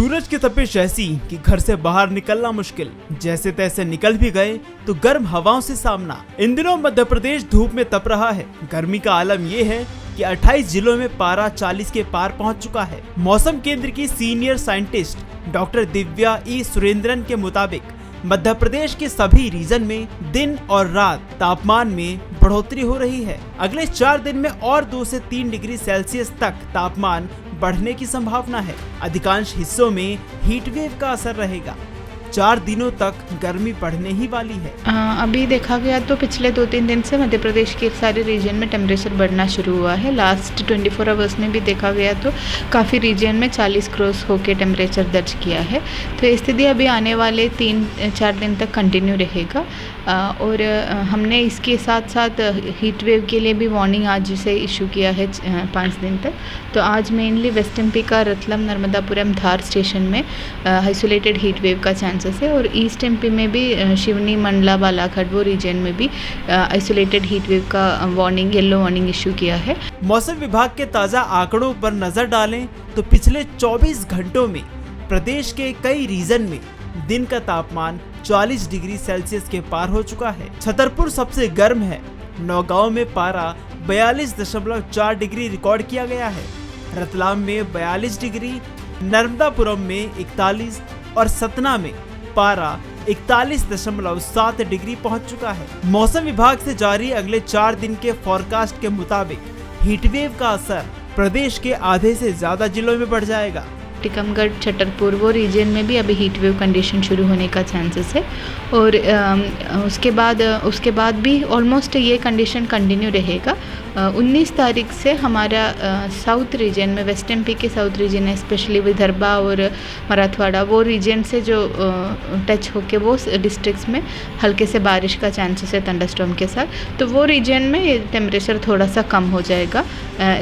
सूरज की तपिश ऐसी कि घर से बाहर निकलना मुश्किल। जैसे तैसे निकल भी गए तो गर्म हवाओं से सामना। इन दिनों मध्य प्रदेश धूप में तप रहा है। गर्मी का आलम ये है कि 28 जिलों में पारा 40 के पार पहुंच चुका है। मौसम केंद्र की सीनियर साइंटिस्ट डॉक्टर दिव्या ई सुरेंद्रन के मुताबिक मध्य प्रदेश के सभी रीजन में दिन और रात तापमान में बढ़ोतरी हो रही है। अगले 4 दिन में और 2 से 3 डिग्री सेल्सियस तक तापमान बढ़ने की संभावना है। अधिकांश हिस्सों में हीट वेव का असर रहेगा। 4 दिनों तक गर्मी बढ़ने ही वाली है। अभी देखा गया तो पिछले 2-3 दिन से मध्य प्रदेश के सारे रीजन में टेम्परेचर बढ़ना शुरू हुआ है। लास्ट 24 आवर्स में भी देखा गया तो काफ़ी रीजन में 40 क्रॉस होकर टेम्परेचर दर्ज किया है। तो स्थिति अभी आने वाले 3-4 दिन तक कंटिन्यू रहेगा। और हमने इसके साथ साथ हीट वेव के लिए भी वार्निंग आज से इशू किया है 5 दिन तक। तो आज मेनली वेस्ट एमपी का रतलम, नर्मदापुरम, धार स्टेशन में आइसोलेटेड हीट वेव का चांसेस है। और ईस्ट एमपी में भी शिवनी, मंडला, बालाघाट वो रीजन में भी आइसोलेटेड हीट वेव का वार्निंग, येलो वार्निंग इशू किया है। मौसम विभाग के ताज़ा आंकड़ों पर नजर डालें तो पिछले 24 घंटों में प्रदेश के कई रीजन में दिन का तापमान 40 डिग्री सेल्सियस के पार हो चुका है। छतरपुर सबसे गर्म है। नौगांव में पारा 42.4 डिग्री रिकॉर्ड किया गया है। रतलाम में 42 डिग्री, नर्मदापुरम में 41 और सतना में पारा 41.7 डिग्री पहुंच चुका है। मौसम विभाग से जारी अगले 4 दिन के फोरकास्ट के मुताबिक हीटवेव का असर प्रदेश के आधे से ज्यादा जिलों में बढ़ जाएगा। टीकमगढ़, छतरपुर वो रीजन में भी अभी हीट वेव कंडीशन शुरू होने का चांसेस है। और उसके बाद भी ऑलमोस्ट ये कंडीशन कंटिन्यू रहेगा। 19 तारीख से हमारा साउथ रीजन में, वेस्ट एमपी के साउथ रीजन है, स्पेशली विदर्भा और मराठवाड़ा वो रीजन से जो टच होके वो डिस्ट्रिक्ट्स में हल्के से बारिश का चांसेस है थंडरस्टॉर्म के साथ। तो वो रीजन में टेम्परेचर थोड़ा सा कम हो जाएगा।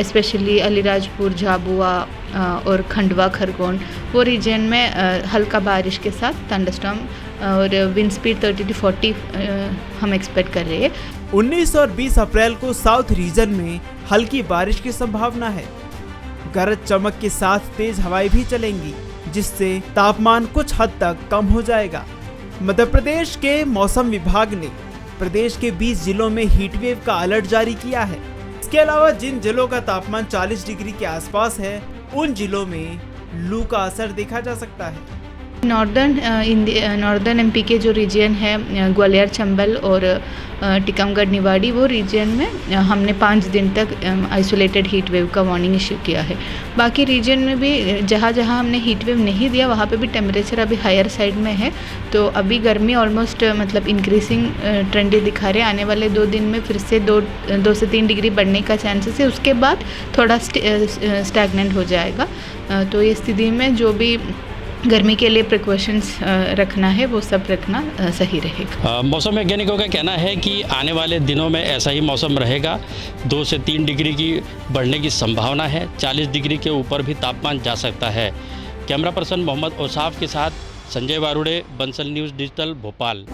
स्पेशली अलीराजपुर, झाबुआ और खंडवा, खरगोन वो रीजन में हल्का बारिश के साथ थंडरस्टॉर्म और विंड स्पीड 30 to 40 हम एक्सपेक्ट कर रहे हैं। 19 और 20 अप्रैल को साउथ रीजन में हल्की बारिश की संभावना है। गरज चमक के साथ तेज हवाएं भी चलेंगी, जिससे तापमान कुछ हद तक कम हो जाएगा। मध्य प्रदेश के मौसम विभाग ने प्रदेश के 20 जिलों में हीटवेव का अलर्ट जारी किया है। इसके अलावा जिन जिलों का तापमान 40 डिग्री के आसपास है उन जिलों में लू का असर देखा जा सकता है। नॉर्दर्न एमपी के जो रीजन है, ग्वालियर, चंबल और टीकमगढ़, निवाड़ी वो रीजन में हमने 5 दिन तक आइसोलेटेड हीट वेव का वार्निंग इशू किया है। बाकी रीजन में भी जहाँ जहाँ हमने हीट वेव नहीं दिया वहाँ पे भी टेम्परेचर अभी हायर साइड में है। तो अभी गर्मी ऑलमोस्ट मतलब इंक्रीजिंग ट्रेंड दिखा रहे हैं। आने वाले 2 दिन में फिर से 2 से 3 डिग्री बढ़ने का चांसेस है। उसके बाद थोड़ा स्टैग्नेंट हो जाएगा। तो इस स्थिति में जो भी गर्मी के लिए प्रिकॉशंस रखना है वो सब रखना सही रहेगा। मौसम वैज्ञानिकों का कहना है कि आने वाले दिनों में ऐसा ही मौसम रहेगा। 2 से 3 डिग्री की बढ़ने की संभावना है। 40 डिग्री के ऊपर भी तापमान जा सकता है। कैमरा पर्सन मोहम्मद औसाफ के साथ संजय वारुड़े, बंसल न्यूज़ डिजिटल, भोपाल।